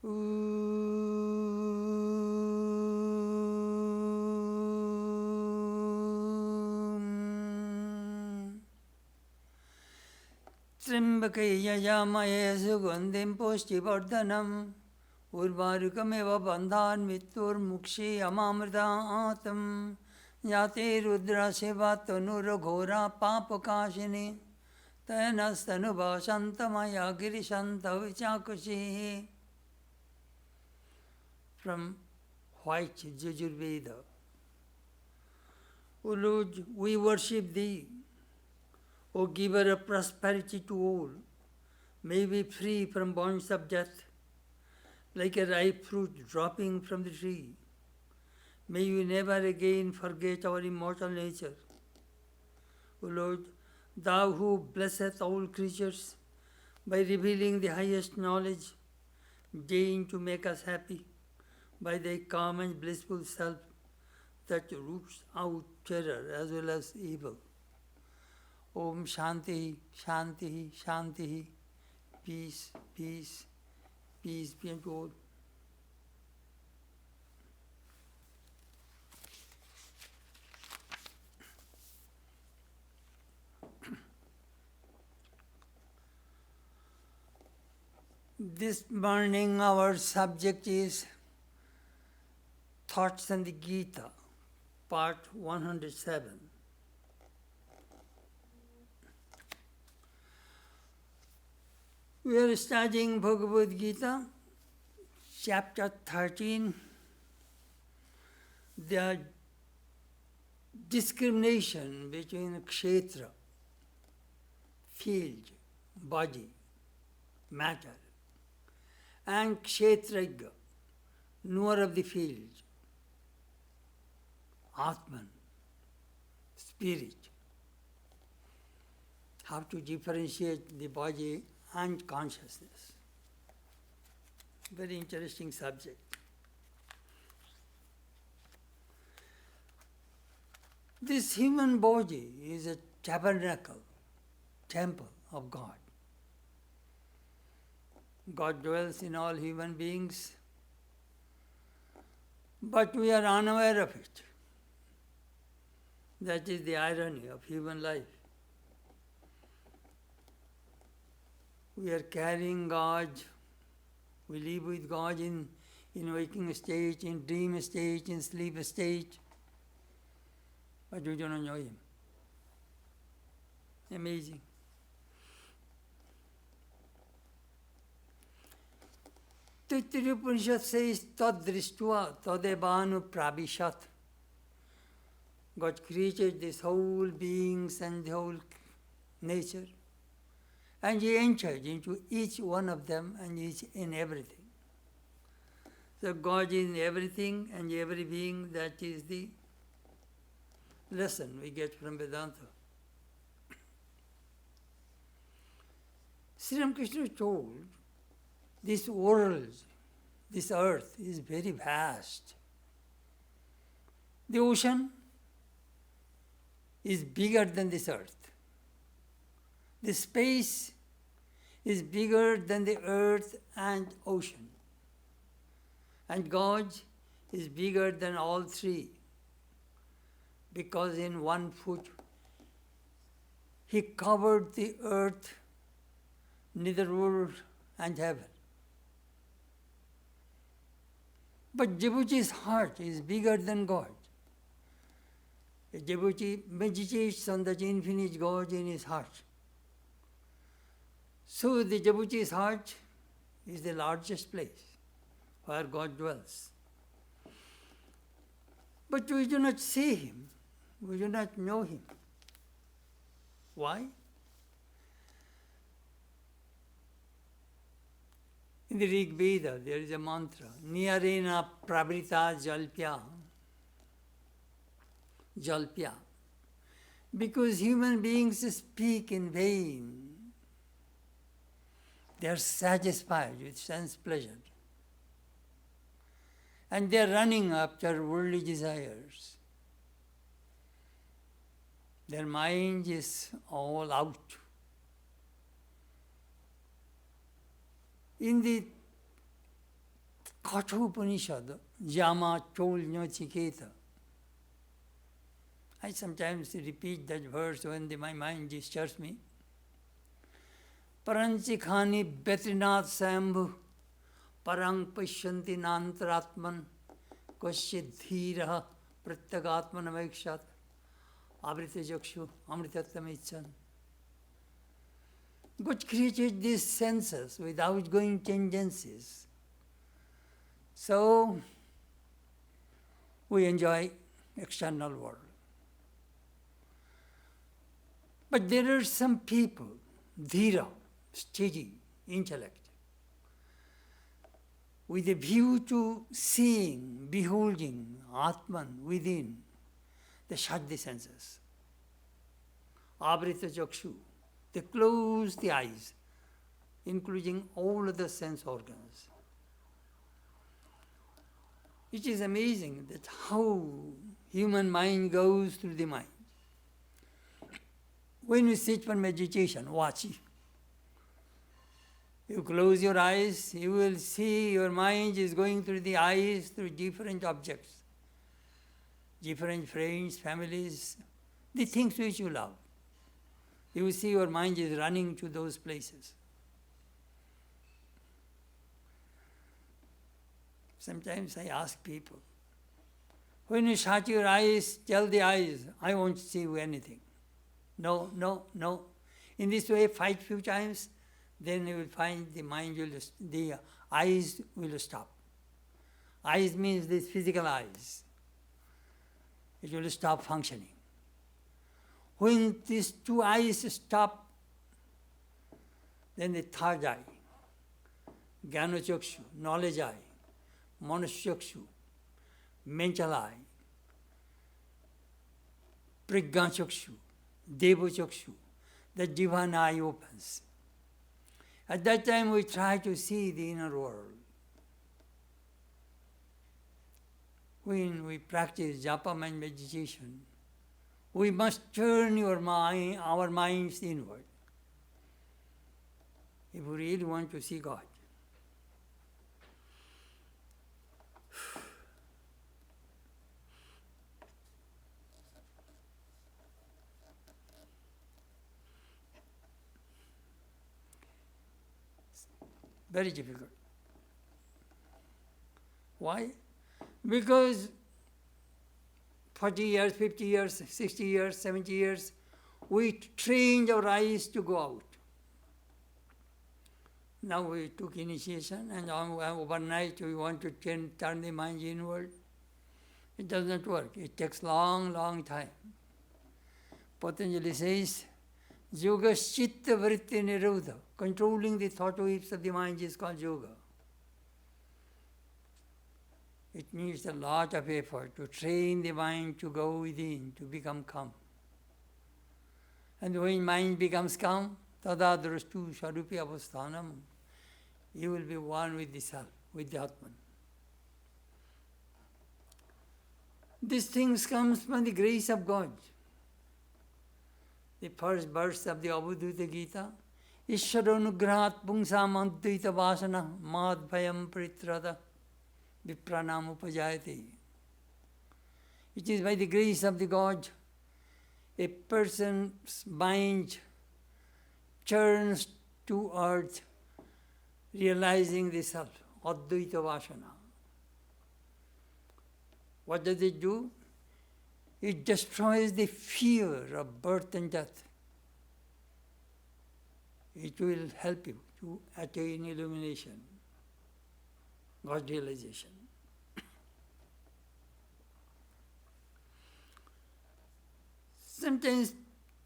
त्र्यंबके यजामहे सुगंधिं पुष्टिवर्धनम् उर्वारुकमेव बन्धान् मृत्युर्मुक्षीयमामृतात् याते रुद्रशिवा तनुर्घोरा पापकाशिनी तैनस्तनुभाषन्तमया गिरिशन्तविचाकुषिः. From White Yajurveda. O Lord, we worship Thee, O giver of prosperity to all. May we free from bonds of death, like a ripe fruit dropping from the tree. May you never again forget our immortal nature. O Lord, Thou who blesseth all creatures by revealing the highest knowledge, deign to make us happy by Thy calm and blissful self that roots out terror as well as evil. Om Shanti, Shanti, Shanti. Peace, peace, peace be unto all. This morning our subject is Thoughts on the Gita, part 107. We are studying Bhagavad Gita, chapter 13, the discrimination between kshetra, field, body, matter, and kshetraga, knower of the field, Atman, spirit. How to differentiate the body and consciousness. Very interesting subject. This human body is a tabernacle, temple of God. God dwells in all human beings, but we are unaware of it. That is the irony of human life. We are carrying God, we live with God in waking state, in dream state, in sleep state, but we do not know Him. Amazing. Taittiriya Upanishad says, Tad drishtva tadevanu prabhishat. God created these whole beings and the whole nature, and He entered into each one of them and each in everything. So God is in everything and every being. That is the lesson we get from Vedanta. Sri Ramakrishna told, this world, this earth is very vast. The ocean is bigger than this earth. The space is bigger than the earth and ocean. And God is bigger than all three, because in 1 foot He covered the earth, netherworld and heaven. But devotee's heart is bigger than God. A devotee meditates on that infinite God in his heart. So the devotee's heart is the largest place where God dwells. But we do not see Him. We do not know Him. Why? In the Rig Veda, there is a mantra, Niyarena Pravrita Jalpya. Jalpya. Because human beings speak in vain. They are satisfied with sense pleasure. And they are running after worldly desires. Their mind is all out. In the Kathopanishad, Yama Chol Nyochiketa. I sometimes repeat that verse when my mind disturbs me. Paranchikhani Betrinath Sambhu, Parang Pashyanti Nantratman, Koshit Dhiraha, Pratyagatman Avekshat, Avrita Jakshu, Amritatamichan. God created these senses with outgoing tendencies. So, we enjoy external world. But there are some people, dhira, steady, intellect, with a view to seeing, beholding Atman within, they shut the senses. Avrita Jakshu, they close the eyes, including all other sense organs. It is amazing that how human mind goes through the mind. When you sit for meditation, watch. You close your eyes, you will see your mind is going through the eyes through different objects, different friends, families, the things which you love. You will see your mind is running to those places. Sometimes I ask people, when you shut your eyes, tell the eyes, I won't see you anything. No, no, no. In this way, fight few times, then you will find the mind the eyes will stop. Eyes means these physical eyes. It will stop functioning. When these two eyes stop, then the third eye, Jnana-chakshu, knowledge eye, Manachakshu, mental eye, Prajna-chakshu, Deva-chakshu, the divine eye opens. At that time we try to see the inner world. When we practice japa and meditation, we must turn our minds inward if we really want to see God. Very difficult. Why? Because 40 years, 50 years, 60 years, 70 years, we trained our eyes to go out. Now we took initiation and overnight we want to turn the mind inward. It does not work. It takes long, long time. Patanjali says, yoga chitta vritti nirodha. Controlling the thought waves of the mind is called yoga. It needs a lot of effort to train the mind to go within, to become calm. And when mind becomes calm, tada drashtu sharupi avasthanam, you will be one with the self, with the Atman. These things comes from the grace of God. The first verse of the Avadhuta Gita, Ishvaranugrahat pungsam advaita vasana madbhayam pritrada vipranam upajayate. It is by the grace of the God a person's mind turns towards realizing the self, advaita vasana. What does it do? It destroys the fear of birth and death. It will help you to attain illumination, God realization. Sometimes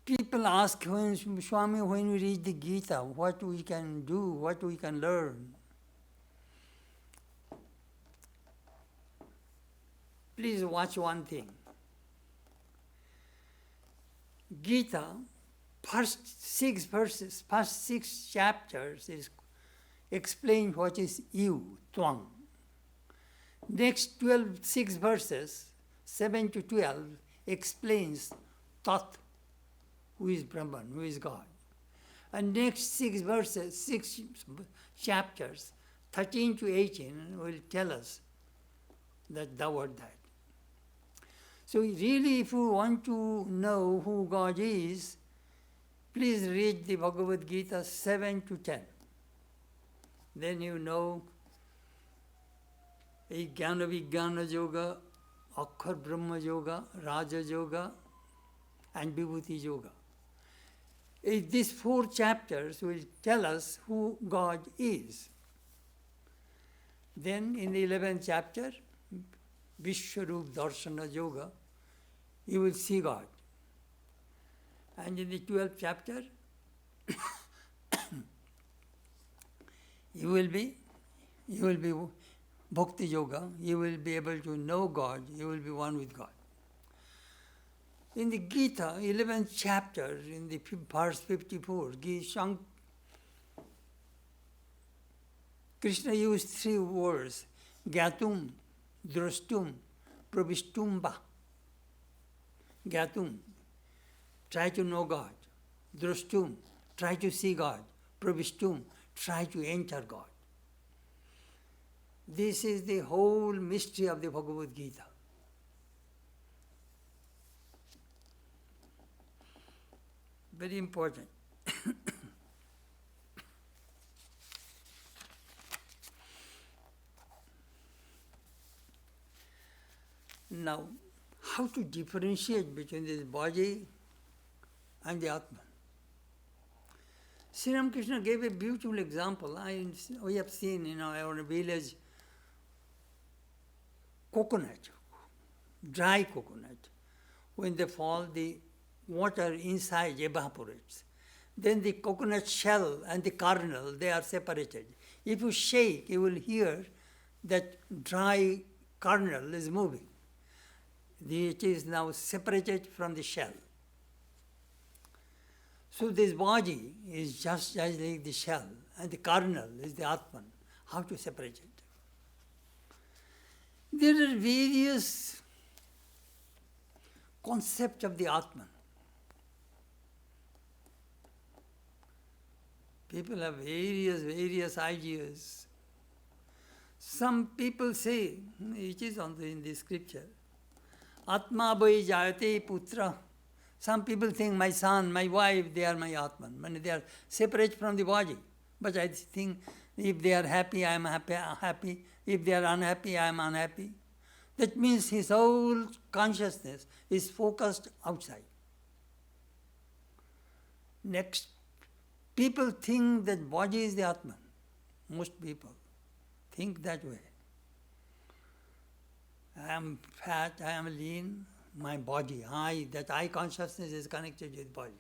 people ask, Swami, when we read the Gita, what we can do, what we can learn. Please watch one thing. Gita, first 6 verses, first 6 chapters is explain what is you, Twang. Next 6 verses, 7 to 12, explains Tat, who is Brahman, who is God. And next 6 verses, 6 chapters, 13 to 18 will tell us that thou art that. So really, if you want to know who God is, please read the Bhagavad Gita 7 to 10. Then you know Jnana Vijnana Yoga, Akhar Brahma Yoga, Raja Yoga, and Vibhuti Yoga. These 4 chapters will tell us who God is. Then in the 11th chapter, Vishwarup Darshana Yoga, you will see God. And in the 12th chapter, you will be Bhakti Yoga, you will be able to know God, you will be one with God. In the Gita, 11th chapter, in the verse 54, Krishna used 3 words, Gyatum, Drashtum, Pravishtumba. Gyatum, try to know God. Drashtum, try to see God. Pravishtum, try to enter God. This is the whole mystery of the Bhagavad Gita. Very important. Now, how to differentiate between this body and the Atman? Sri Ramakrishna gave a beautiful example. We have seen in our village coconut, dry coconut. When they fall, the water inside evaporates. Then the coconut shell and the kernel, they are separated. If you shake, you will hear that dry kernel is moving. It is now separated from the shell. So this body is just like the shell, and the kernel is the Atman. How to separate it? There are various concepts of the Atman. People have various ideas. Some people say, it is in the scripture, Atma bhai jayate putra. Some people think my son, my wife, they are my Atman. They are separate from the body. But I think if they are happy, I am happy. If they are unhappy, I am unhappy. That means his whole consciousness is focused outside. Next, people think that body is the Atman. Most people think that way. I am fat, I am lean, my body, that I consciousness is connected with body.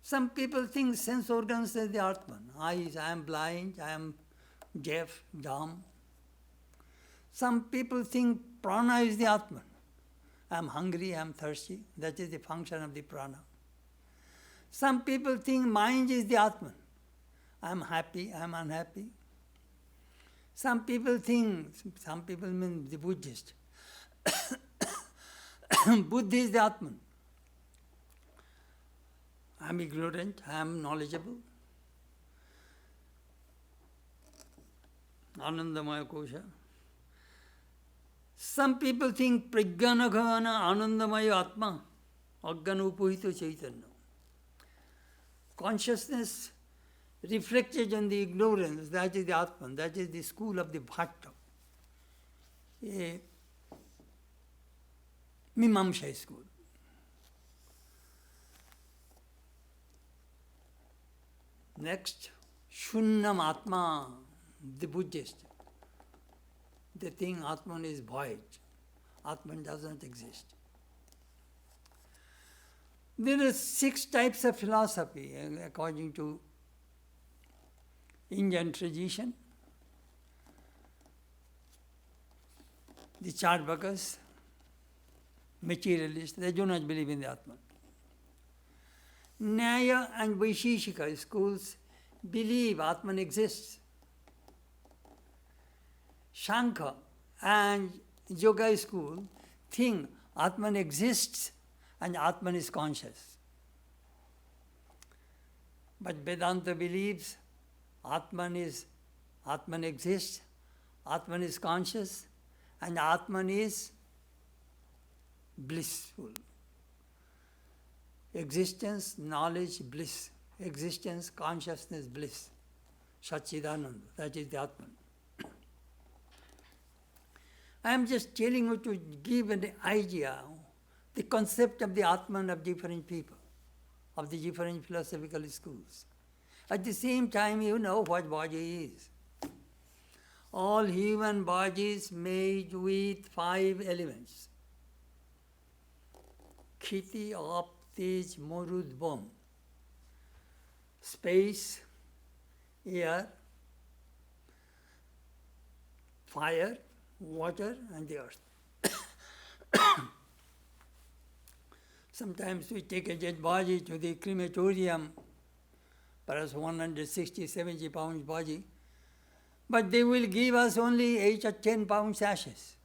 Some people think sense organs is the Atman. Eyes, I am blind, I am deaf, dumb. Some people think prana is the Atman. I am hungry, I am thirsty. That is the function of the prana. Some people think mind is the Atman. I am happy, I am unhappy. Some people mean the Buddhist. Buddha is the Atman. I am ignorant, I am knowledgeable. Anandamaya Kosha. Some people think Prajnanagana Anandamaya Atma, Ajnanupuhita Chaitanya. Consciousness reflected in the ignorance, that is the Atman, that is the school of the Bhatta. A Mimamsa school. Next, Shunyam Atma, the Buddhist. They think Atman is void. Atman doesn't exist. There are 6 types of philosophy according to Indian tradition. The Charvakas, materialists, they do not believe in the Atman. Nyaya and Vaisheshika schools believe Atman exists. Shankha and Yoga school think Atman exists and Atman is conscious. But Vedanta believes Atman is Atman exists, Atman is conscious, and Atman is blissful. Existence, knowledge, bliss. Existence, consciousness, bliss. Satchidananda, that is the Atman. I am just telling you to give an idea, the concept of the Atman of different people, of the different philosophical schools. At the same time, you know what body is. All human bodies made with 5 elements. Khiti, Aap, Tej, Morud, Bom. Space, air, fire, water, and the earth. Sometimes we take a dead body to the crematorium, perhaps 160, 70 pounds body, but they will give us only 8 or 10 pounds ashes.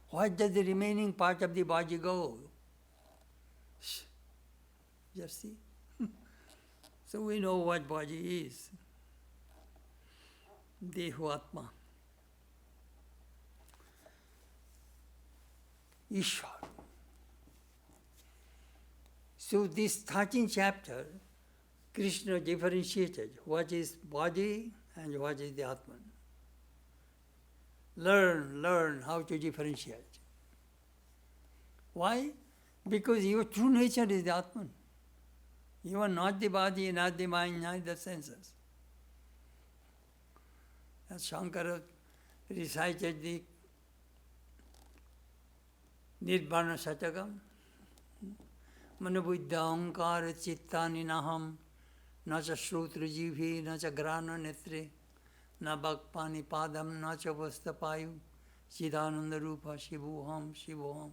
Where does the remaining part of the body go? Just see. So we know what body is. Dehu Atma. Ishwar. So this 13th chapter, Krishna differentiated what is body and what is the Atman. Learn how to differentiate. Why? Because your true nature is the Atman. You are not the body, not the mind, not the senses. As Shankara recited the Nirbana Satakam, Manabuddha Ankara Chittani Naham, Nacha Shrutra Jivhi, Nacha Grana Netre, Na Bhakpani Padam, Nacha Vastapayu, Chidananda Rupa, Shivoham, Shivoham.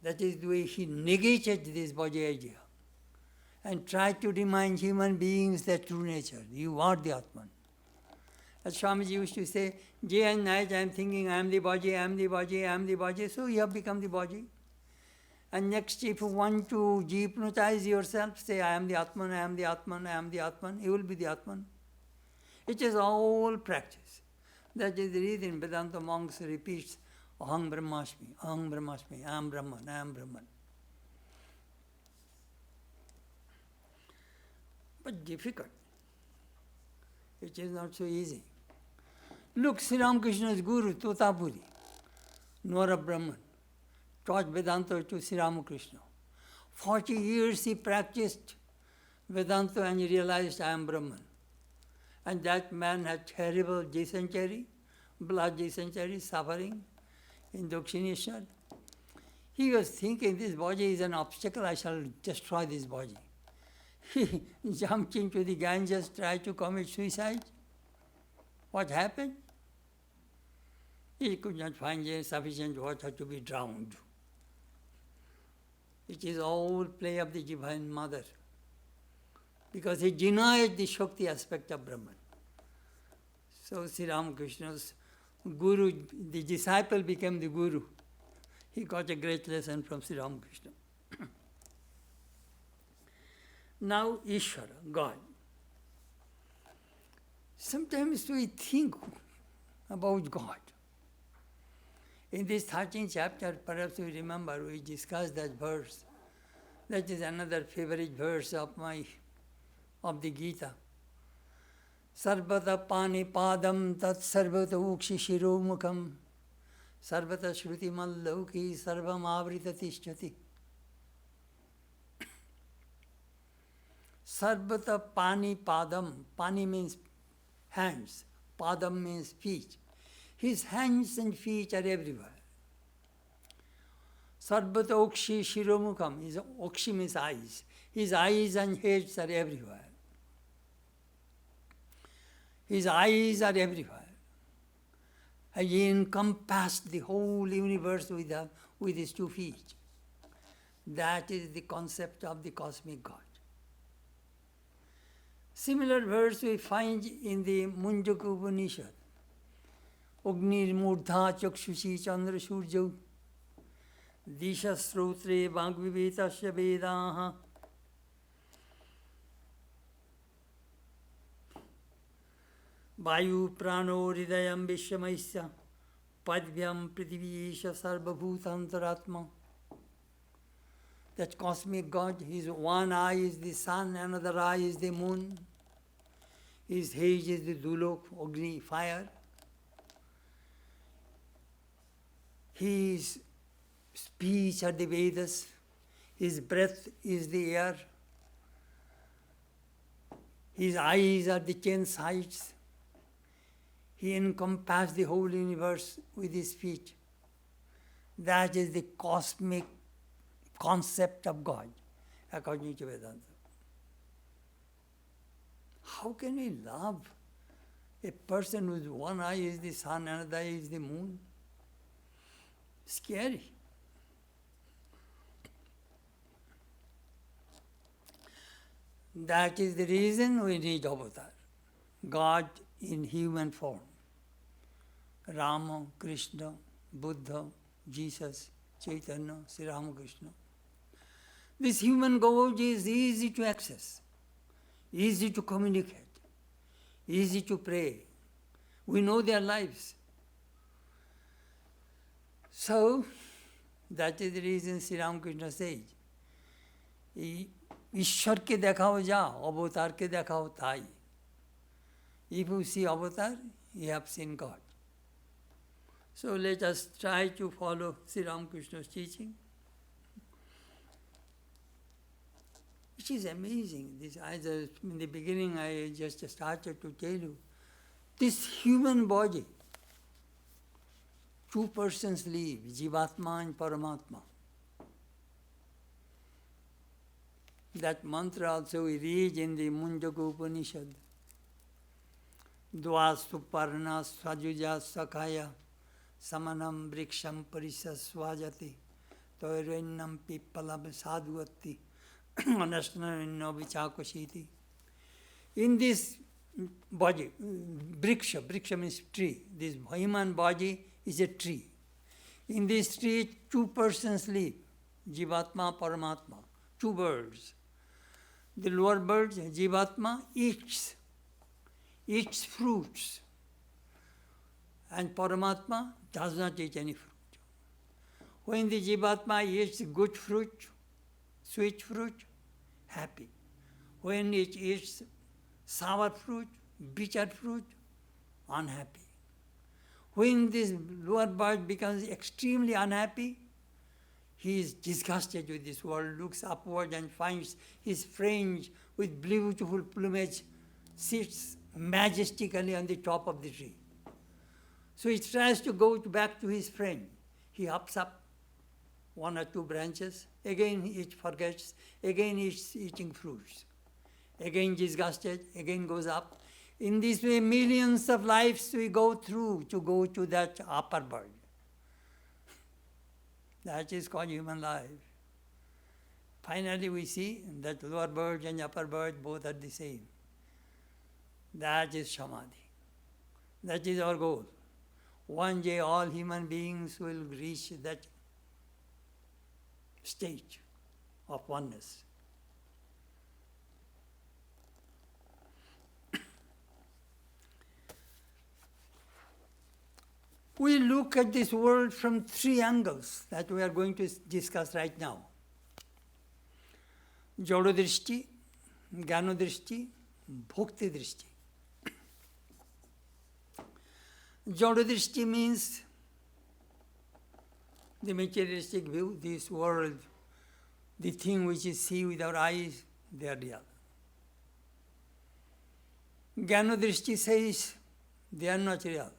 That is the way he negated this body idea and tried to remind human beings their true nature. You are the Atman. As Swamiji used to say, day and night I am thinking I am the body, I am the body, I am the body, so you have become the body. And next, if you want to hypnotize yourself, say I am the Atman, I am the Atman, I am the Atman, you will be the Atman. It is all practice. That is the reason Vedanta monks repeats, Aham Brahmasmi, Aham Brahmasmi, I am Brahman, I am Brahman. But difficult. It is not so easy. Look, Sri Ramakrishna's Guru, Totapuri, Nora Brahman, taught Vedanta to Sri Ramakrishna. 40 years he practiced Vedanta and he realized I am Brahman. And that man had terrible dysentery, blood dysentery, suffering in Dakshineshwar. He was thinking this body is an obstacle, I shall destroy this body. He jumped into the Ganges, tried to commit suicide. What happened? He could not find sufficient water to be drowned. It is all play of the Divine Mother. Because he denied the Shakti aspect of Brahman. So Sri Ramakrishna's Guru, the disciple became the Guru. He got a great lesson from Sri Ramakrishna. Now Ishvara, God. Sometimes we think about God. In this 13th chapter, perhaps you remember, we discussed that verse. That is another favorite verse of the Gita. Sarvata pani padam tat sarvata ukshi shiromukam sarvata shruti mallauki sarvam avrita tishtati. Sarvata pani padam. Pani means hands. Padam means feet. His hands and feet are everywhere. Sarvata okshi shiromukam. Okshi means eyes. His eyes and heads are everywhere. His eyes are everywhere. And he encompassed the whole universe with his 2 feet. That is the concept of the cosmic God. Similar verse we find in the Munjaka Upanishad. Agnir Murdha Chakshushi Chandra Surjau Disha Srotre Bhagvivetasya Vedaha. Vayu prano hridayam vishamaisya padvyam prithiviyesha sarvabhutantaratma. That cosmic God, his one eye is the sun, another eye is the moon. His haze is the dulok, Agni, fire. His speech are the Vedas. His breath is the air. His eyes are the 10 sides. He encompasses the whole universe with his speech. That is the cosmic concept of God, according to Vedanta. How can we love a person whose one eye is the sun, another eye is the moon? Scary. That is the reason we need avatar. God in human form. Rama, Krishna, Buddha, Jesus, Chaitanya, Sri Ramakrishna. This human God is easy to access, easy to communicate, easy to pray. We know their lives. So, that is the reason Sri Ramakrishna says, ईश्वर के देखाओ जाओ, अवतार के देखाओ ताई. If you see avatar, you have seen God. So let us try to follow Sri Ramakrishna's teaching. Which is amazing. This, in the beginning I just started to tell you, this human body, two persons live, Jivatma and Paramatma. That mantra also we read in the Munjaka Upanishad. Dvastu parna svajuja sakhaya samanam vriksham parisasvajati toirennam pipalam sadhuati anasnanno vichakoshiti. In this body, vriksha means tree. This human body is a tree. In this tree, two persons live, Jivatma, Paramatma, two birds. The lower bird, Jivatma, eats fruits, and Paramatma does not eat any fruit. When the Jivatma eats good fruit, sweet fruit, happy. When it eats sour fruit, bitter fruit, unhappy. When this lower bird becomes extremely unhappy, he is disgusted with this world, looks upward and finds his friend with beautiful plumage sits majestically on the top of the tree. So he tries to go back to his friend. He hops up one or two branches, again he forgets, again he's eating fruits. Again disgusted, again goes up. In this way, millions of lives we go through to go to that upper bird. That is called human life. Finally we see that lower bird and upper bird both are the same. That is Samadhi. That is our goal. One day all human beings will reach that state of oneness. We look at this world from three angles that we are going to discuss right now. Jododrishti, Jnanodrishti, Bhakti Drishti. Jododrishti means the materialistic view, this world, the thing which is seen with our eyes, they are real. Jnanodrishti says they are not real.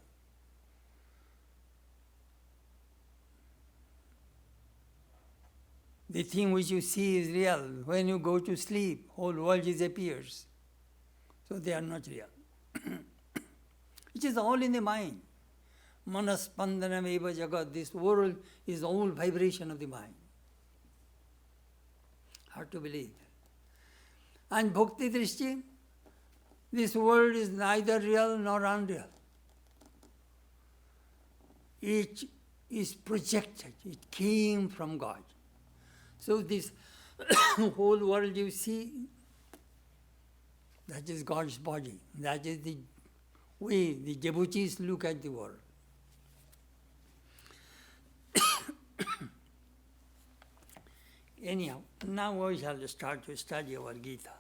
The thing which you see is real. When you go to sleep, whole world disappears. So they are not real. It is all in the mind. Manaspandanam eva jagat. This world is all vibration of the mind. Hard to believe. And Bhakti Drishti, this world is neither real nor unreal. It is projected. It came from God. So this whole world you see, that is God's body. That is the We, the devotees, look at the world. Anyhow, now we shall start to study our Gita.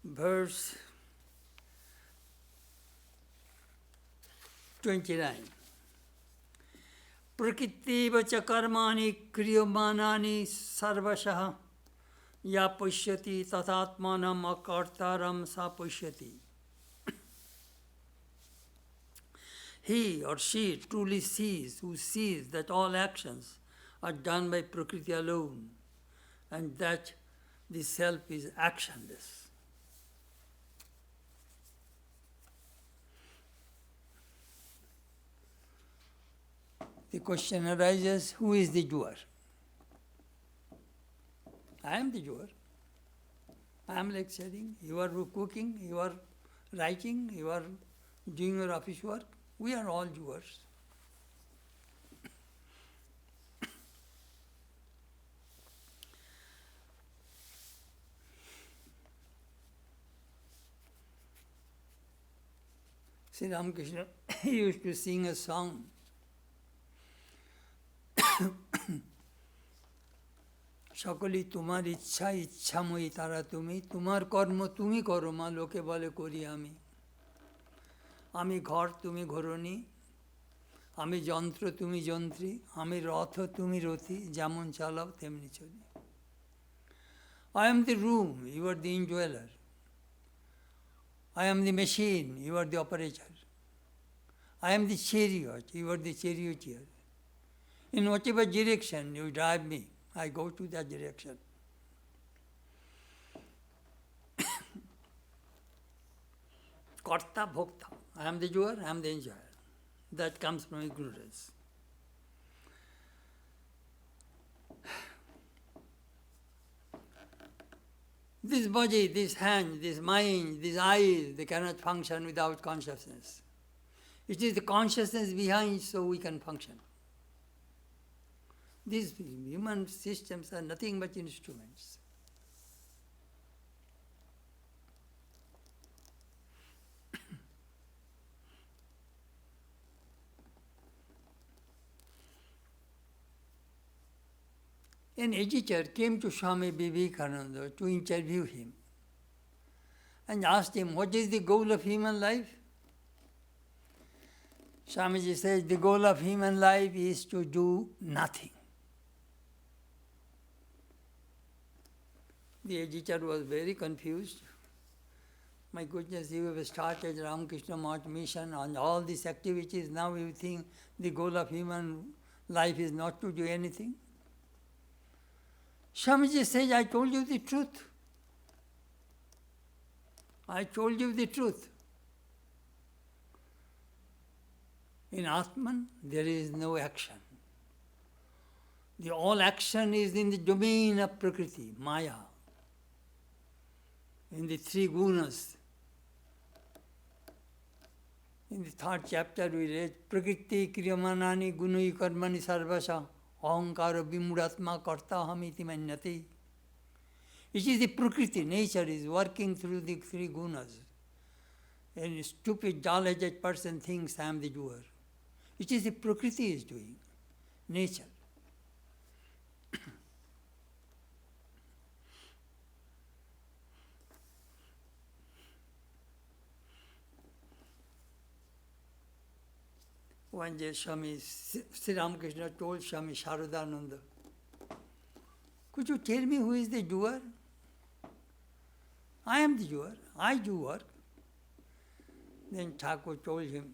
Verse 29. Prakritiva cha karmani kriyamanani sarvashaha ya pushyati tatatmanam akartaram sa pushyati. He or she truly sees, who sees that all actions are done by Prakriti alone and that the self is actionless. The question arises, who is the doer? I am the doer. I am lecturing, you are cooking, you are writing, you are doing your office work. We are all doers. Sri Ramakrishna used to sing a song. সকলি তোমার ইচ্ছা ইচ্ছাময়ী তারা তুমি তোমার কর্ম তুমি করো মা লোকে বলে করি আমি আমি ঘর তুমি ঘোরনি আমি যন্ত্র তুমি যন্ত্রী আমি রথ তুমি রথী যেমন চালাও তেমনি চলি I am the room, you are the indweller. I am the machine, you are the operator. I am the chariot, you are the charioteer. In whatever direction you drive me, I go to that direction. Karta bhokta. I am the doer, I am the enjoyer. That comes from ignorance. This body, this hand, this mind, these eyes, they cannot function without consciousness. It is the consciousness behind so we can function. These human systems are nothing but instruments. An editor came to Swami Vivekananda to interview him and asked him, what is the goal of human life? Swamiji says, the goal of human life is to do nothing. The editor was very confused. My goodness, you have started Ramakrishna Math mission on all these activities. Now you think the goal of human life is not to do anything? Swamiji says, I told you the truth. I told you the truth. In Atman, there is no action. The all action is in the domain of Prakriti, Maya. In the three gunas. In the third chapter we read, Prakriti kriyamanani gunai karmani sarvasha ahankara vimudatma karta hamiti manyati. It is the Prakriti, nature is working through the three gunas. And a stupid, dull-headed person thinks I am the doer. It is the Prakriti is doing, nature. One day Sri Ramakrishna told Swami Sharadananda, could you tell me who is the doer? I am the doer, I do work. Then Thakur told him,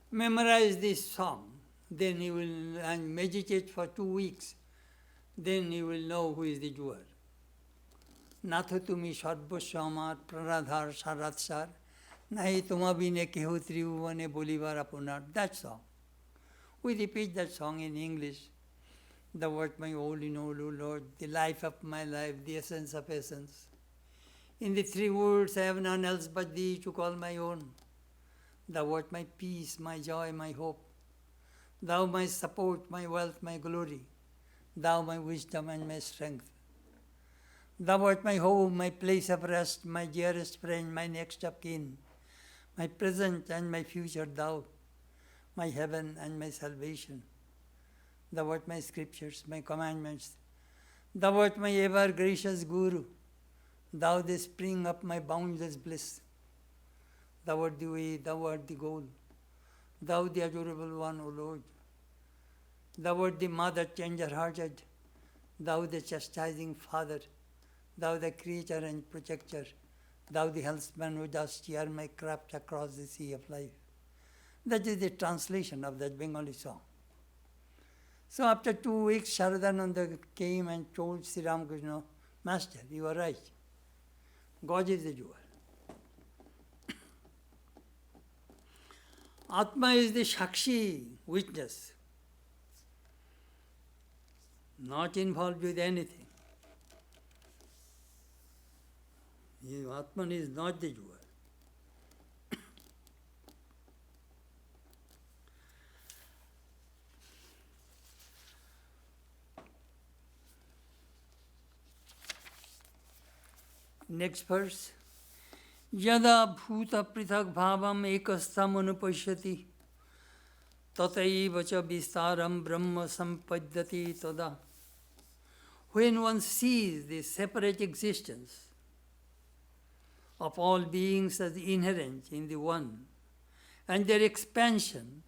memorize this song, then you will and meditate for 2 weeks, then you will know who is the doer. Natho tumi sarvasya amar pranadhar saratsar nahi tuma bine keho tribhuvane bolibar apunar. That song. We repeat that song in English. The word my holy in all, O Lord, the life of my life, the essence of essence. In the three words, I have none else but thee to call my own. Thou art my peace, my joy, my hope. Thou my support, my wealth, my glory. Thou my wisdom and my strength. Thou art my home, my place of rest, my dearest friend, my next of kin, my present and my future thou, my heaven and my salvation. Thou art my scriptures, my commandments. Thou art my ever gracious Guru. Thou the spring of my boundless bliss. Thou art the way, thou art the goal. Thou the adorable one, O Lord. Thou art the mother tender-hearted. Thou the chastising father. Thou the creator and protector. Thou the helpsman who dost steer my craft across the sea of life. That is the translation of that Bengali song. So after 2 weeks, Sharadananda came and told Sri Ramakrishna, Master, you are right. God is the doer. Atma is the Shakshi witness, not involved with anything. Atman is not the doer. Next verse. Yada bhuta prithak bhavam ekastham anupashyati tataiva cha vistaram brahma sampadhyati tada. When one sees the separate existence of all beings as inherent in the One, and their expansion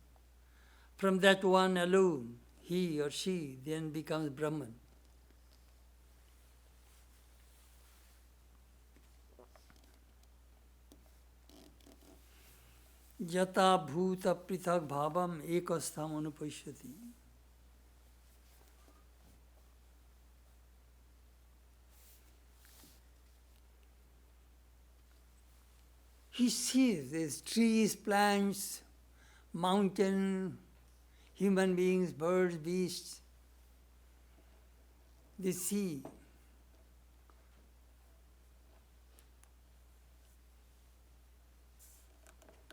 from that One alone, he or she then becomes Brahman. Yata bhuta prithak bhavam ekastham anupashyati. He sees these trees, plants, mountain, human beings, birds, beasts, the sea.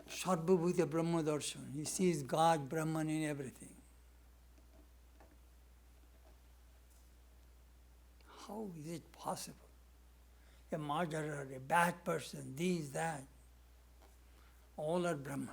Sarvabhuta Brahma Darshan. He sees God, Brahman in everything. How is it possible? A murderer, a bad person, this, that, all are Brahman.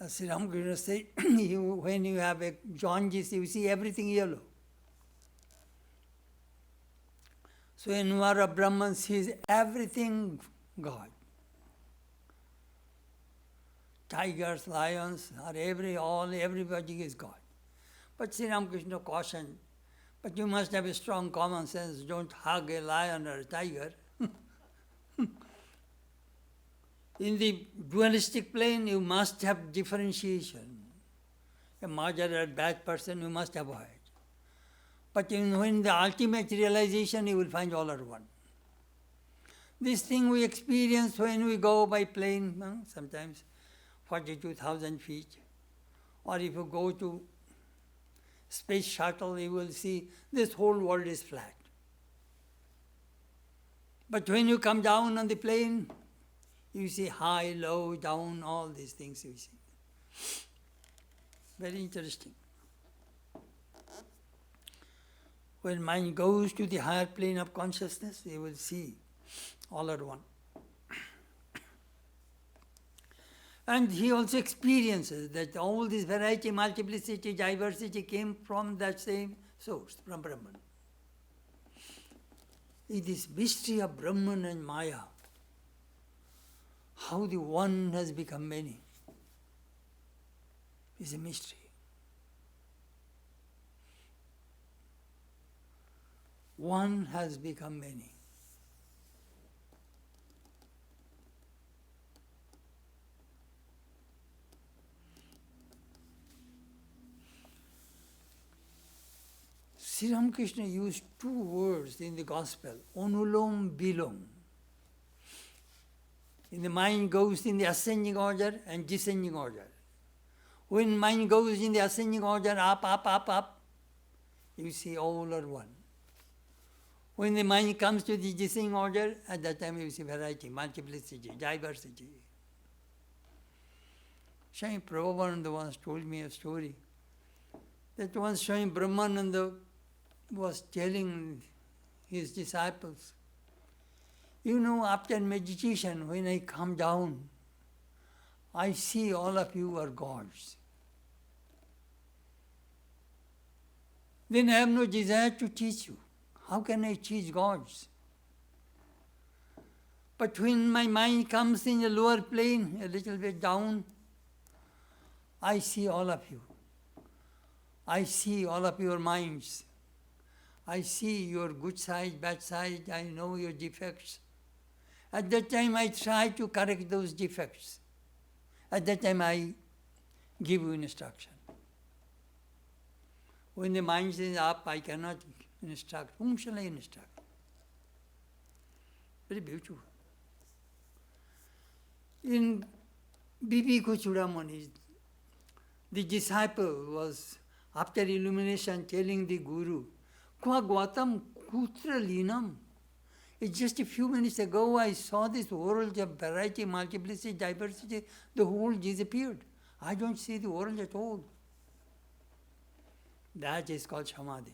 As Sri Ramakrishna said, when you have a jaundice, you see everything yellow. So when you are a Brahman, sees everything God. Tigers, lions, or everybody is God. But Sri Ramakrishna cautioned, but you must have a strong common sense, don't hug a lion or a tiger. In the dualistic plane, you must have differentiation. A murderer, a bad person, you must avoid. But when the ultimate realization, you will find all are one. This thing we experience when we go by plane, sometimes 42,000 feet. Or if you go to space shuttle, you will see this whole world is flat. But when you come down on the plane, you see high, low, down, all these things you see. Very interesting. When mind goes to the higher plane of consciousness, you will see all are one. And he also experiences that all this variety, multiplicity, diversity came from that same source, from Brahman. It is mystery of Brahman and Maya. How the one has become many is a mystery. One has become many. Sri Ramakrishna used 2 words in the Gospel, Anulom Bilom. In the mind goes in the ascending order and descending order. When mind goes in the ascending order, up, you see all are one. When the mind comes to the descending order, at that time you see variety, multiplicity, diversity. Swami Prabhupada once told me a story that once Swami Brahmananda was telling his disciples, you know, after meditation, when I come down, I see all of you are gods. Then I have no desire to teach you. How can I teach gods? But when my mind comes in the lower plane, a little bit down, I see all of you. I see all of your minds. I see your good side, bad side. I know your defects. At that time, I try to correct those defects. At that time, I give you instruction. When the mind is up, I cannot instruct. Whom shall I instruct? Very beautiful. In B.P. Kuchudamani, the disciple was, after illumination, telling the Guru, Kwa Gautam Kutra Linam. It's just a few minutes ago I saw this world of variety, multiplicity, diversity, the whole disappeared. I don't see the world at all. That is called Samadhi.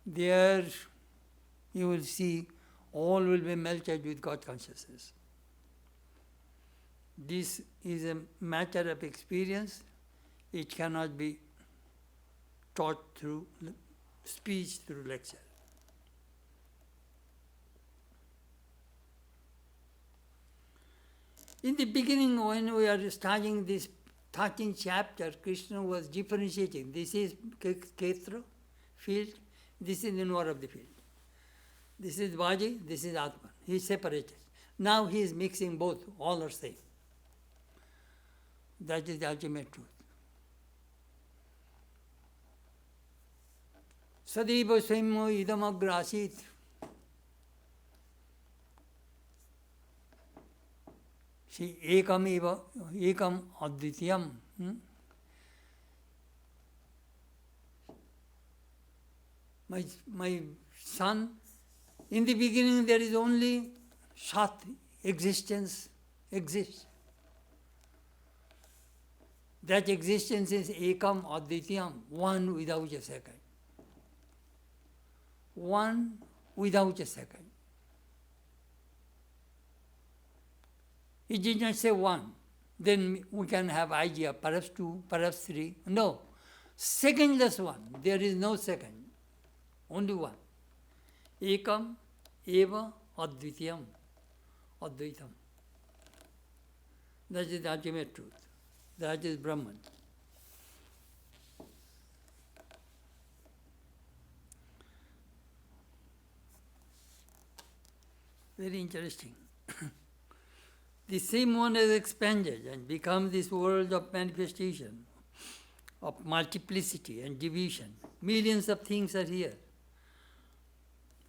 There you will see all will be melted with God consciousness. This is a matter of experience. It cannot be taught through speech, through lecture. In the beginning, when we are starting this 13th chapter, Krishna was differentiating. This is Kshetra, field. This is the inward of the field. This is body, this is Atman. He is separated. Now he is mixing both, all are same. That is the ultimate truth. Sadaiva swayamo idam agra asit. See, ekam eva, ekam advitiyam. My son, in the beginning there is only Sat, existence exists. That existence is ekam advitiyam, one without a second. One without a second. He did not say one. Then we can have idea, perhaps two, perhaps three. No. Secondless one. There is no second. Only one. Ekam eva advitiyam. Advaitam. That is the ultimate truth. That is Brahman. Very interesting. The same one has expanded and become this world of manifestation, of multiplicity and division. Millions of things are here.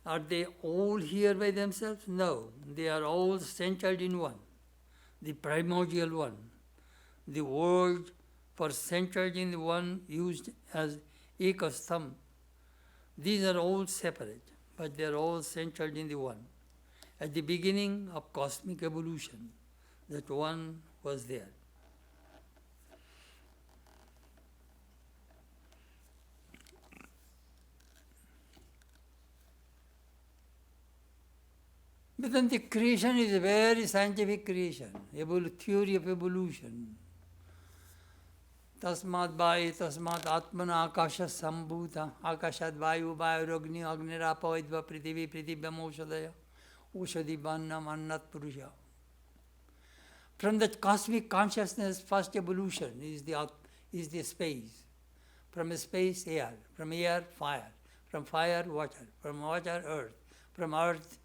Are they all here by themselves? No. They are all centered in one, the primordial one. The word for centered in the one used as ekastham. These are all separate, but they are all centered in the one. At the beginning of cosmic evolution, that one was there. But then the creation is a very scientific creation, theory of evolution. Tasmat Vai, Tasmat Atmana Akasha Sambhuta, Akashat Vayu, Vairogni, Agnirapa, Idva, Prithivi, Prithibham, Oshadaya, Oshadi Bannam, Annat Purusha. From that cosmic consciousness, first evolution is the space. From space, air. From air, fire. From fire, water. From water, earth. From earth,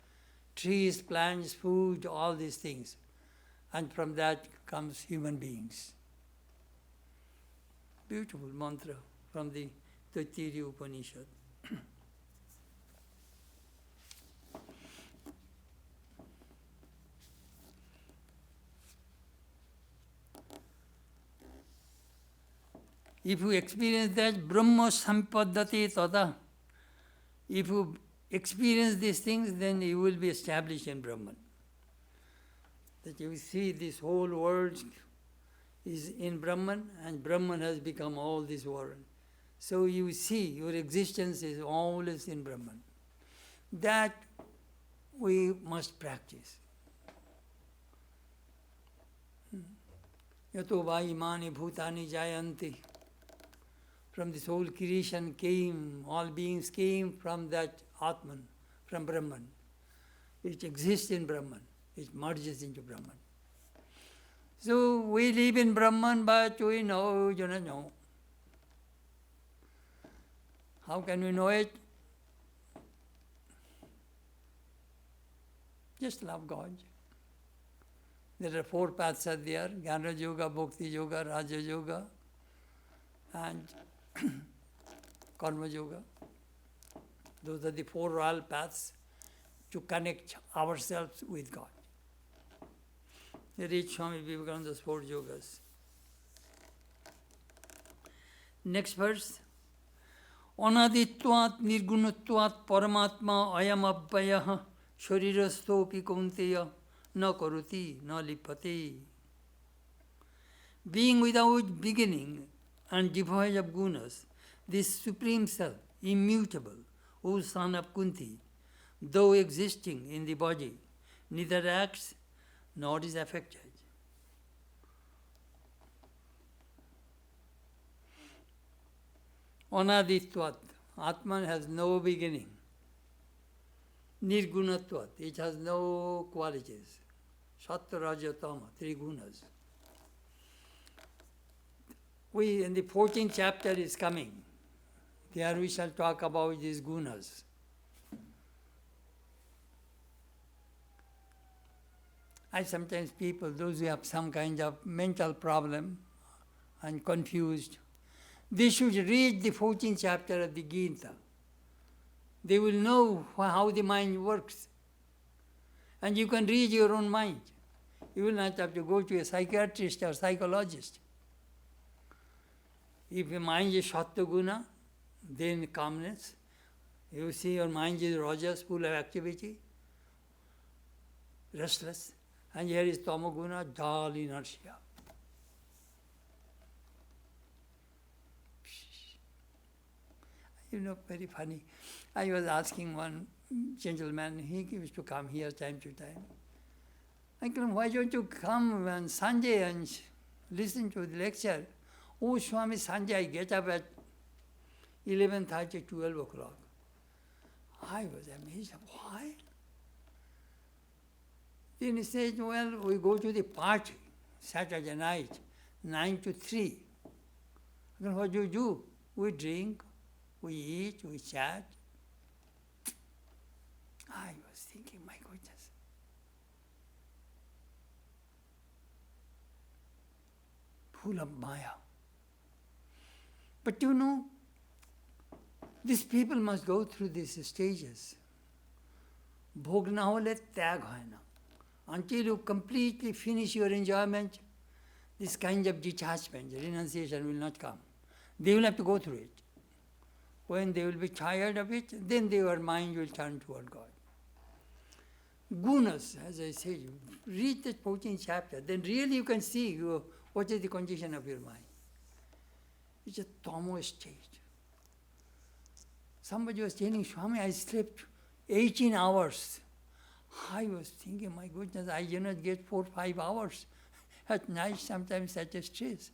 trees, plants, food, all these things. And from that comes human beings. Beautiful mantra from the Taittiriya Upanishad. If you experience that, Brahma Sampadati Tada, if you experience these things, then you will be established in Brahman. That you see this whole world is in Brahman, and Brahman has become all this world. So you see your existence is always in Brahman. That we must practice. Yato va imani bhutani jayanti. From this whole creation came, all beings came from that Atman, from Brahman. It exists in Brahman. It merges into Brahman. So we live in Brahman, but we do not know. How can we know it? Just love God. There are 4 paths are there: Jnana Yoga, Bhakti Yoga, Raja Yoga, and Karma Yoga. Those are the 4 royal paths to connect ourselves with God. They reach Swami Vivekananda's 4 yogas. Next verse. Anaditvat nirgunatvat paramatma ayam abhayah sharirastopi kaunteya na karuti na lipate. Being without beginning and devoid of gunas, this Supreme Self, immutable, O son of Kunti, though existing in the body, neither acts nor is affected. Anaditvat, Atman has no beginning. Nirgunatvat, it has no qualities. Sattva, Raja, Tama, 3 gunas. We, in the 14th chapter is coming. There we shall talk about these gunas. I sometimes people, those who have some kind of mental problem and confused, they should read the 14th chapter of the Gita. They will know how the mind works. And you can read your own mind. You will not have to go to a psychiatrist or psychologist. If your mind is Sattva Guna, then calmness. You see your mind is Rajas, full of activity, restless. And here is Tamoguna, dull inertia. Very funny. I was asking one gentleman, he used to come here time to time. I told him, why don't you come on Sunday and listen to the lecture? Oh, Swami, Sunday I get up at 11:30, 12 o'clock. I was amazed. Why? Then he said, well, we go to the party Saturday night, 9 to 3. Then what do you do? We drink, we eat, we chat. I was thinking, my goodness. Full of Maya. But these people must go through these stages. Bhog na hole tyag hoy na. Until you completely finish your enjoyment, this kind of detachment, renunciation will not come. They will have to go through it. When they will be tired of it, then their mind will turn toward God. Gunas, as I said, read the 14th chapter, then really you can see what is the condition of your mind. It's a tamo state. Somebody was telling Swami, I slept 18 hours. I was thinking, my goodness, I do not get 4 or 5 hours. At night, sometimes such a stress.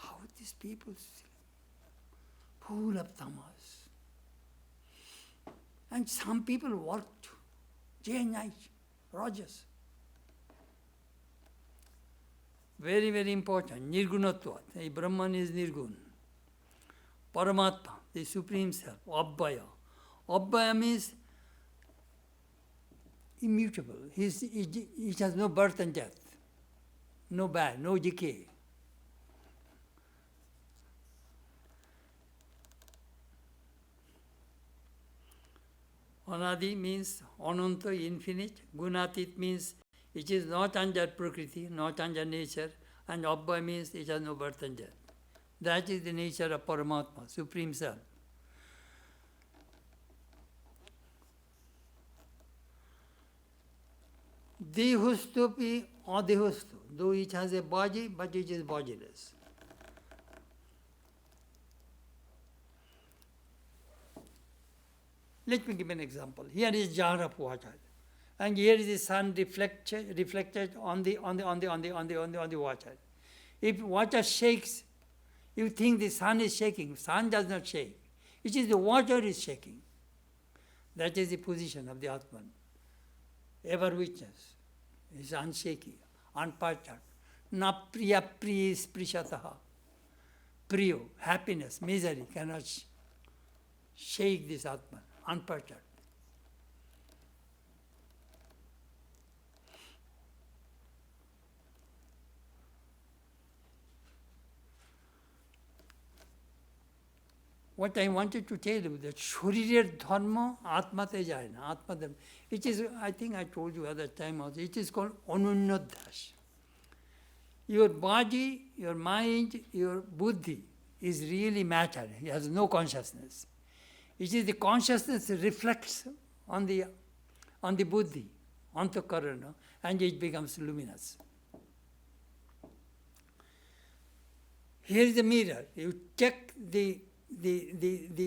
How these people sleep? Full of tamas. And some people worked day and night, rajas. Very, very important. Nirgunatvat. The Brahman is Nirgun. Paramatma, the Supreme Self. Abhaya. Abhaya means immutable. It has no birth and death. No birth, no decay. Anadi means ananta, infinite. Gunatit means it is not under Prakriti, not under nature. And Abhaya means it has no birth and death. That is the nature of Paramatma, Supreme Self. Dehustopi adehusto, though it has a body, but it is bodiless. Let me give an example. Here is jar of water, and here is the sun reflected on the water. If water shakes, you think the sun is shaking. Sun does not shake. It is the water is shaking. That is the position of the Atman. Ever witness. It is unshaky, unperturbed. Na priya priya sprishataha. Priyo, happiness, misery cannot shake this Atman, unperturbed. What I wanted to tell you, that Shuririr Dharma Atmate Jayana, Atma Dharma. It is, I think I told you other time also, it is called Anunyadhash. Your body, your mind, your buddhi is really matter. It has no consciousness. It is the consciousness reflects on the buddhi, antakarana, and it becomes luminous. Here is the mirror. You check the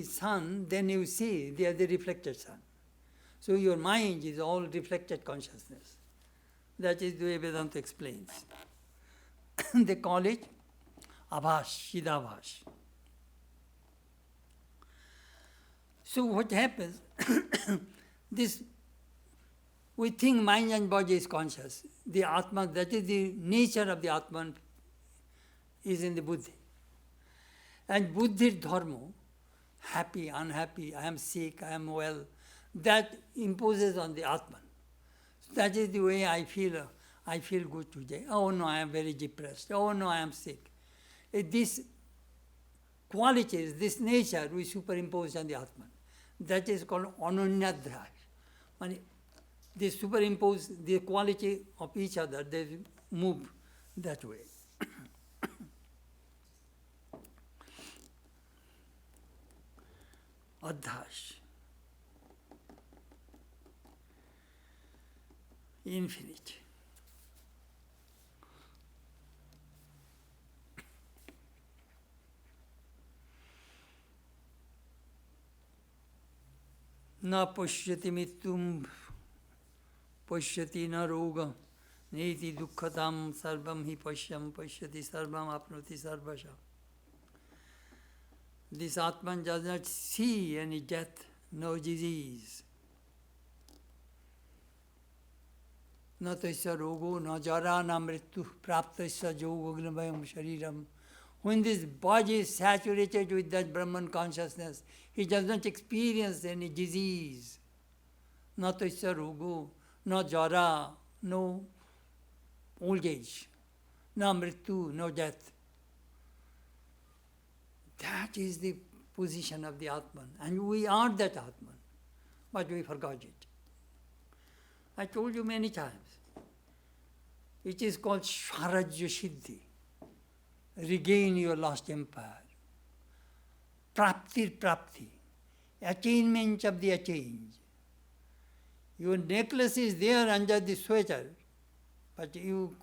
sun, then you see they are the reflected sun. So your mind is all reflected consciousness. That is the way Vedanta explains. They call it Abhash, Shidabhash. So what happens, this, we think mind and body is conscious. The Atman, that is the nature of the Atman, is in the buddhi. And buddhi dharma, happy, unhappy, I am sick, I am well, that imposes on the Atman. That is the way I feel good today. Oh no, I am very depressed. Oh no, I am sick. This qualities, this nature we superimpose on the Atman. That is called Ananyadhash. They superimpose the quality of each other, they move that way. Adhash. Infinite. Na pashyati mittum pashyati na roga neti dukkhatam sarvam hi pashyati sarvam apnoti sarvasha. This Atman does not see any death, no disease. Na tasya rogo, na jara, na mrityu, praptasya yogagnavayam shariram. When this body is saturated with that Brahman consciousness, he does not experience any disease. Na tasya rogo, no jara, no old age, na mrityu, no death. That is the position of the Atman. And we are that Atman, but we forgot it. I told you many times. It is called Swarajya Siddhi. Regain your lost empire. Prapti. Attainment of the attained. Your necklace is there under the sweater, but you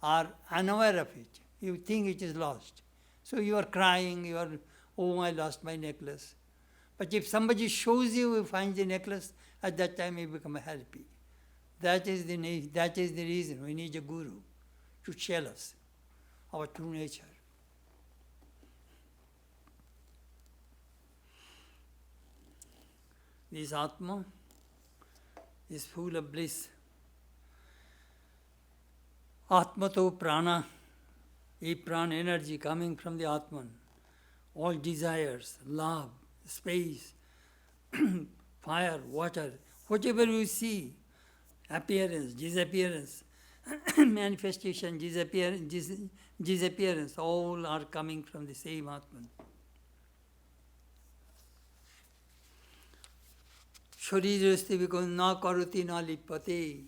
are unaware of it. You think it is lost. So you are crying, oh, I lost my necklace. But if somebody shows you find the necklace, at that time you become happy. That is the reason we need a guru to tell us our true nature. This Atma is full of bliss. Atmato prana. A prana energy coming from the Atman, all desires, love, space, fire, water, whatever you see, appearance, disappearance, manifestation, disappearance, all are coming from the same Atman. Sharirasti because na karoti na lipate.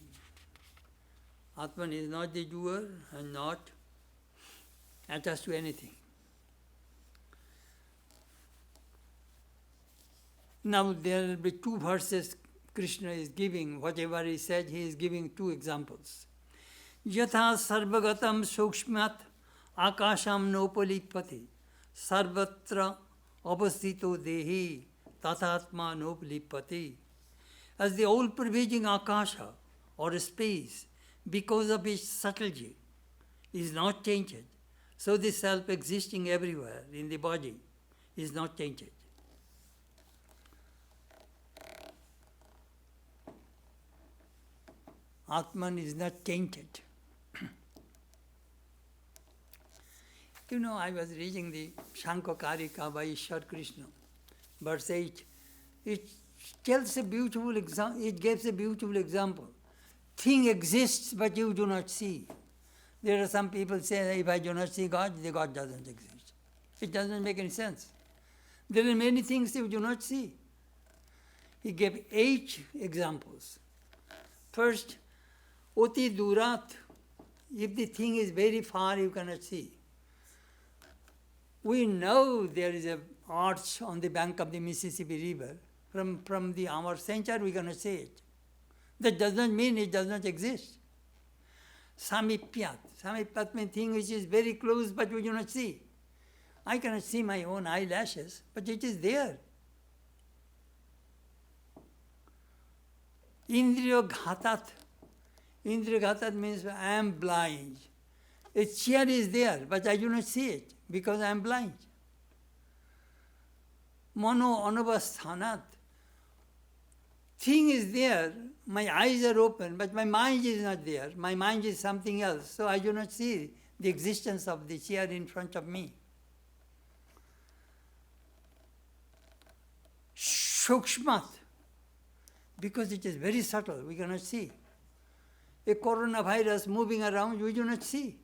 Atman is not the doer and not attached to anything. Now there will be two verses Krishna is giving, whatever he said, he is giving two examples. Yatha sarvagatam sukshmat akasham nopalipati sarvatra avastito dehi tathatma nopalipati. As the all-pervading akasha or space, because of its subtlety, is not changed, so the self existing everywhere in the body is not changed. Atman is not tainted. You know, I was reading the Shankakarika by Ishwar Krishna, verse 8. It tells a beautiful example, it gives a beautiful example. Thing exists, but you do not see. There are some people say, if I do not see God, the God doesn't exist. It doesn't make any sense. There are many things you do not see. He gave 8 examples. First, Oti Durat, if the thing is very far, you cannot see. We know there is an arch on the bank of the Mississippi River. From our center, we cannot see it. That does not mean it does not exist. Samipyat. Samipyat means thing which is very close, but we do not see. I cannot see my own eyelashes, but it is there. Indriya Ghatat. Indriya Ghatat means I am blind. A chair is there, but I do not see it because I am blind. Mano anavasthanat. Thing is there, my eyes are open, but my mind is not there. My mind is something else, so I do not see the existence of the chair in front of me. Shukshmat, because it is very subtle, we cannot see. A coronavirus moving around, we do not see,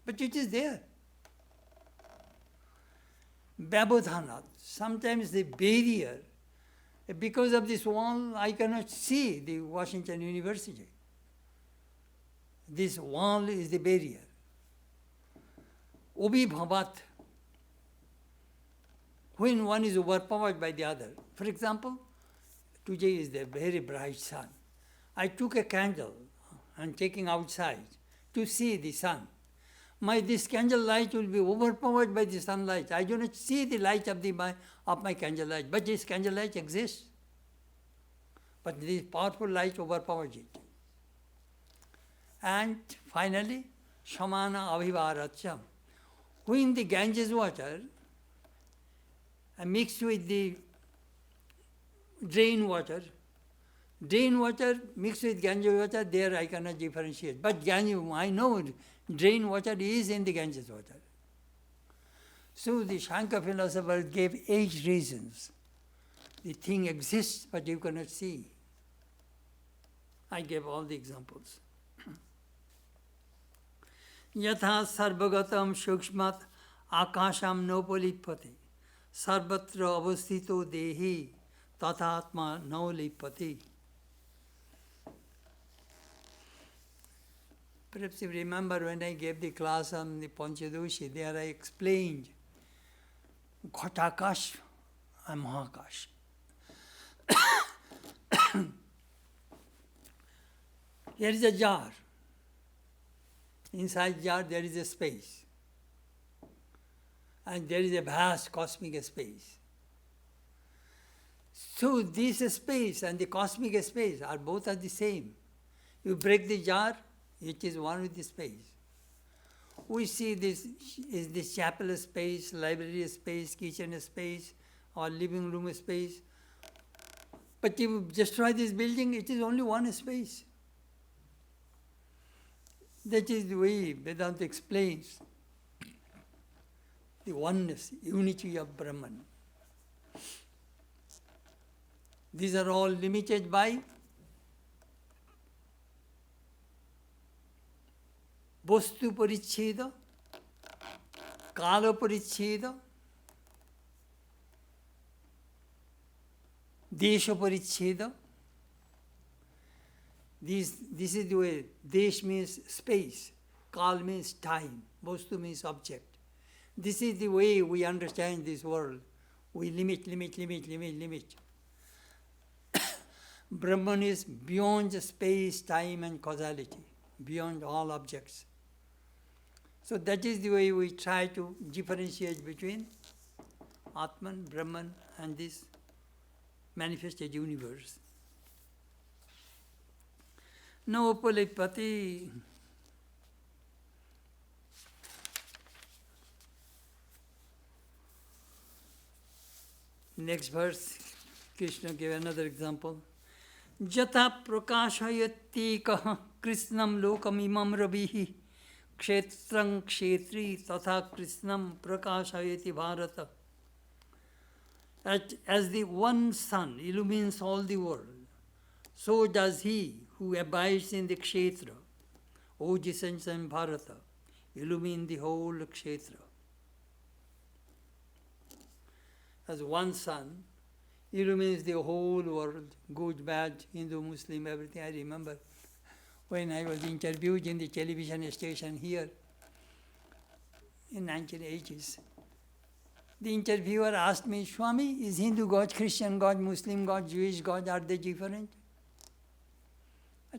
but it is there. Babodhanat, sometimes the barrier. Because of this wall, I cannot see the Washington University. This wall is the barrier. Obibhavat, when one is overpowered by the other. For example, today is the very bright sun. I took a candle and taking outside to see the sun. This candle light will be overpowered by the sunlight. I do not see the light of my candle light, but this candle light exists. But this powerful light overpowers it. And finally, Shamana Abhivaracham. When the Ganges water mixed with the drain water mixed with Ganges water, there I cannot differentiate. But Ganges, I know drain water is in the Ganges water. So the Shankar philosophers gave 8 reasons. The thing exists, but you cannot see. I gave all the examples. Yatha sarvagatam shukshmat akasham nopalipati sarvatra avastito dehi tathatma naulipati. Perhaps you remember when I gave the class on the Panchadoshi, there I explained Ghatakash and Mahakash. Here is a jar. Inside jar there is a space. And there is a vast cosmic space. So this space and the cosmic space are both the same. You break the jar, it is one with the space. We see this is the chapel space, library space, kitchen space, or living room space. But if you destroy this building, it is only one space. That is the way Vedanta explains the oneness, unity of Brahman. These are all limited by Vastu Paricheda, Kala Paricheda, Desha Paricheda. This is the way. Desh means space, Kal means time, Vastu means object. This is the way we understand this world. We limit. Brahman is beyond space, time and causality, beyond all objects. So that is the way we try to differentiate between Atman, Brahman and this manifested universe. Now, Upalipati, next verse, Krishna gave another example. Jata prakashayati kaha krishnam lokam imam rabihi kshetrang kshetri tatha krishnam prakashayati bharata. As the one sun illumines all the world, so does he who abides in the kshetra, O descendants Bharata, illumine the whole kshetra. As one sun illumines the whole world, good, bad, Hindu, Muslim, everything. I remember when I was interviewed in the television station here in 1980s. The interviewer asked me, Swami, is Hindu God, Christian God, Muslim God, Jewish God, are they different?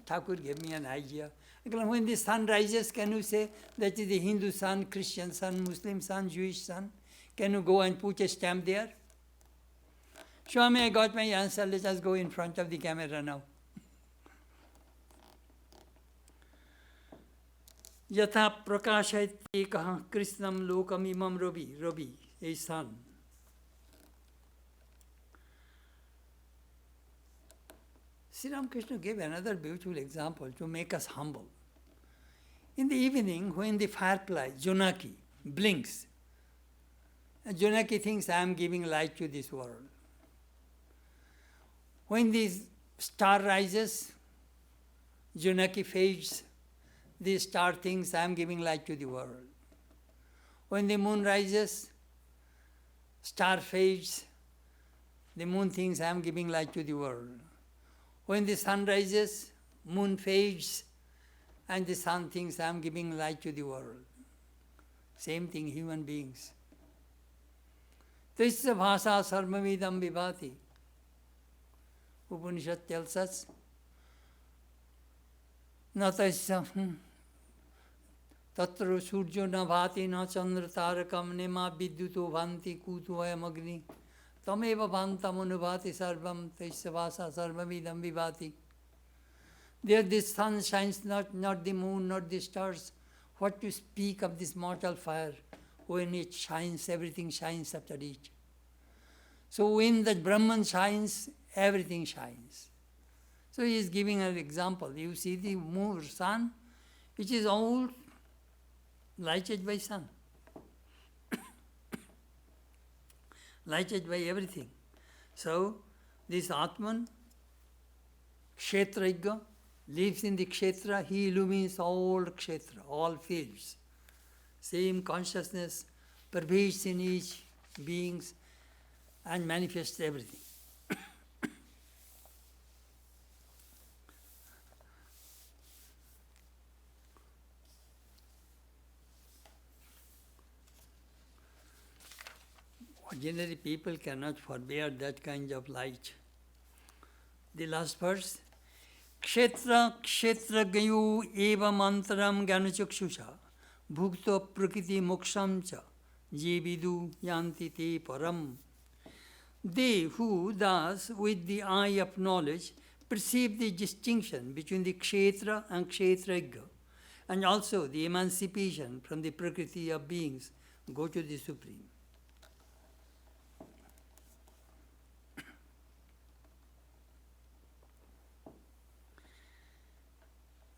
Thakur gave me an idea. When the sun rises, can you say that is the Hindu sun, Christian sun, Muslim sun, Jewish sun? Can you go and put a stamp there? Swami, I got my answer. Let us go in front of the camera now. Yatha prakashayati kaha krishnam lokam imam Rabi, a sun. Sri Ramakrishna gave another beautiful example to make us humble. In the evening, when the firefly, Jonaki, blinks, Jonaki thinks, I am giving light to this world. When the star rises, Jonaki fades, the star thinks, I am giving light to the world. When the moon rises, star fades, the moon thinks, I am giving light to the world. When the sun rises, moon fades, and the sun thinks, I am giving light to the world. Same thing, human beings. Tasya bhasa sarvamidam vibhati. Upanishad tells us, na tasya tatra surjo na bhati na chandra tarakam nema vidyuto bhanti kutu vayam agni tameva bhantam anubhati sarvam tasya bhasa sarvamidam vibhati. There the sun shines not the moon, not the stars. What to speak of this mortal fire? When it shines, everything shines after it. So when the Brahman shines, everything shines. So he is giving an example. You see the moon, sun, which is all lighted by sun. Lighted by everything. So this Atman, Kshetrajna, lives in the kshetra, he illumines all kshetra, all fields. Same consciousness pervades in each beings and manifests everything. Ordinary people cannot forbear that kind of light. The last verse, Kshetra kshetra gayu eva mantaram gyanachakshusha bhukta prakriti moksham cha jevidu yanti te param. They who thus with the eye of knowledge perceive the distinction between the kshetra and kshetrajna, and also the emancipation from the prakriti of beings, go to the Supreme.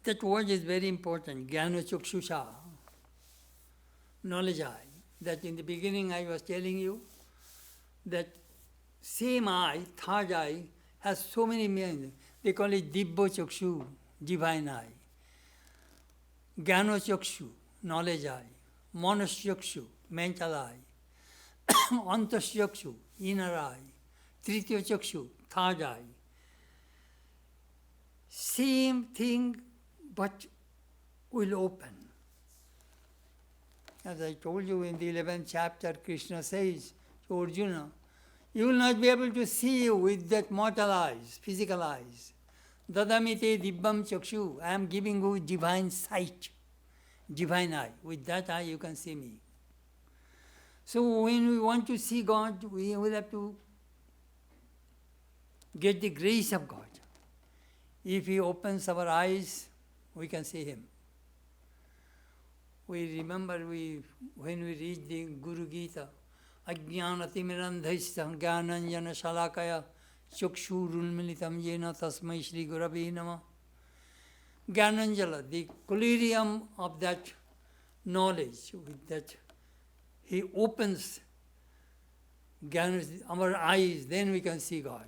That word is very important, Jnana Chakshusha, knowledge eye. That in the beginning I was telling you that same eye, third eye, has so many meanings. They call it Dibbo Chakshu, divine eye. Jnana Chakshu, knowledge eye. Manas Chakshu, mental eye. Antas Chakshu, inner eye. Tritiya Chakshu, third eye. Same thing, but will open. As I told you in the 11th chapter, Krishna says to Arjuna, You will not be able to see you with that mortal eyes, physical eyes. Dadamite dibbam chakshu. I am giving you divine sight, divine eye. With that eye you can see me. So when we want to see God, we will have to get the grace of God. If He opens our eyes, we can see Him. We remember when we read the Guru Gita, Ajnanatimidandhaisya Jnananjana Shalakaya Chukshurunmilitam Yena Tasmai Shri Gurave Namah. Jnananjala, the collyrium of that knowledge, with that He opens our eyes, then we can see God.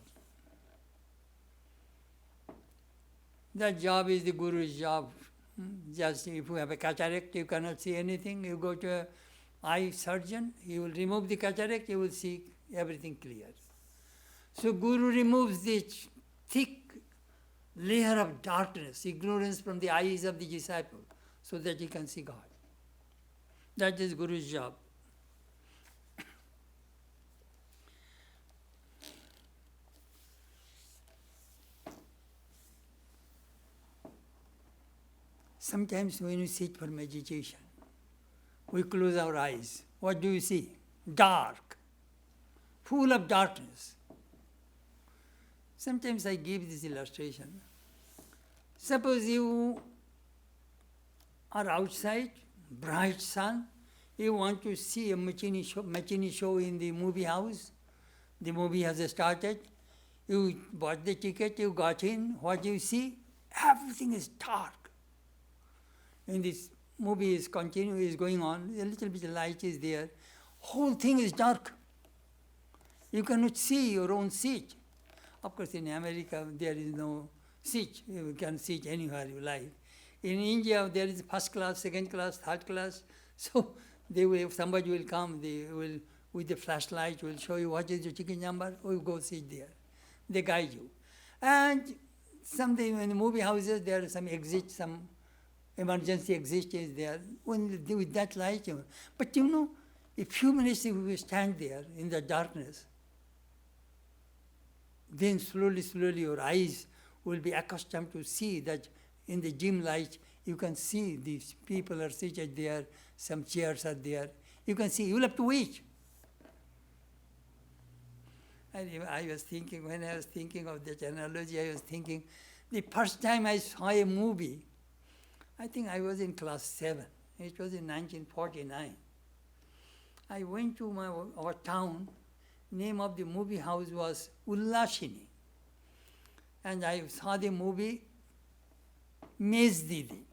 That job is the Guru's job. Just if you have a cataract, you cannot see anything, you go to an eye surgeon, he will remove the cataract, you will see everything clear. So Guru removes this thick layer of darkness, ignorance from the eyes of the disciple, so that he can see God. That is Guru's job. Sometimes when we sit for meditation, we close our eyes. What do you see? Dark, full of darkness. Sometimes I give this illustration. Suppose you are outside, bright sun, you want to see a matinee show in the movie house. The movie has started. You bought the ticket, you got in. What do you see? Everything is dark. When this movie is going on, a little bit of light is there. Whole thing is dark. You cannot see your own seat. Of course, in America, there is no seat. You can sit anywhere you like. In India, there is first class, second class, third class. So if somebody will come, they will, with the flashlight, will show you what is your ticket number. Oh, you go sit there. They guide you. And sometime in the movie houses, there is some exit, some emergency exit is there. With that light, but a few minutes if you stand there in the darkness, then slowly your eyes will be accustomed to see that in the dim light you can see these people are seated there, some chairs are there. You can see, you will have to wait. I was thinking, when I was thinking of that analogy, I was thinking, the first time I saw a movie, I think I was in class 7. It was in 1949. I went to our town. Name of the movie house was Ullashini. And I saw the movie Mez Didi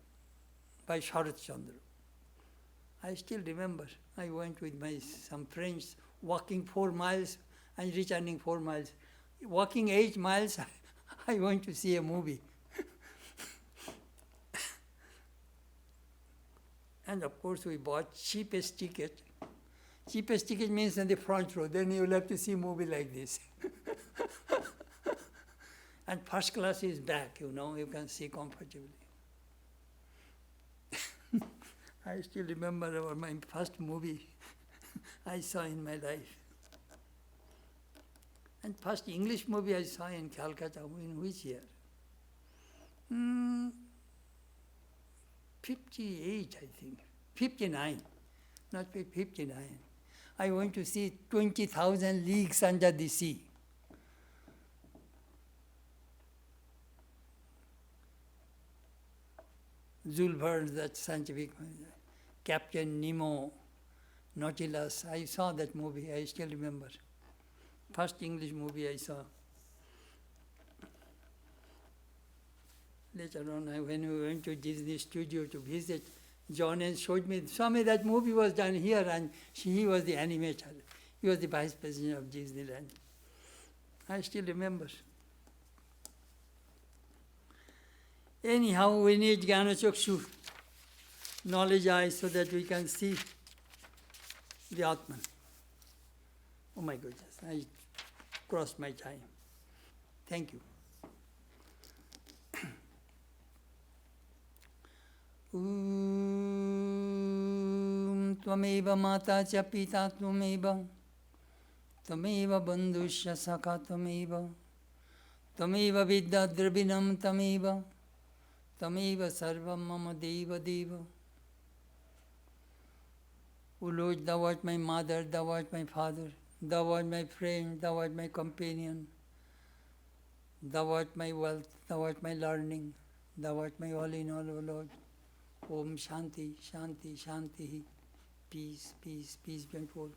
by Sharat Chandra. I still remember. I went with some friends walking 4 miles and returning 4 miles. Walking 8 miles, I went to see a movie. And of course, we bought cheapest ticket. Cheapest ticket means in the front row. Then you'll have to see a movie like this. And first class is back, you can see comfortably. I still remember my first movie I saw in my life. And first English movie I saw in Calcutta, in which year? 58, I think. 59, not 59. I went to see 20,000 Leagues Under the Sea. Jules Verne, that scientific Captain Nemo, Nautilus. I saw that movie, I still remember. First English movie I saw. Later on, when we went to Disney Studio to visit, John and showed me that movie was done here, and he was the animator. He was the vice president of Disneyland. I still remember. Anyhow, we need Jnana Chakshu, knowledge eyes, so that we can see the Atman. Oh my goodness, I crossed my time. Thank you. Tvameva mata cha pita tvameva Tameva bandhusya sakha tameva, tameva vidya dravinam tameva, tameva sarvam mama deva deva. O Lord, thou art my mother, thou art my father, thou art my friend, thou art my companion, thou art my wealth, thou art my learning, thou art my all in all, O Lord. Om Shanti, Shanti, Shanti. Peace, peace, peace be unfold.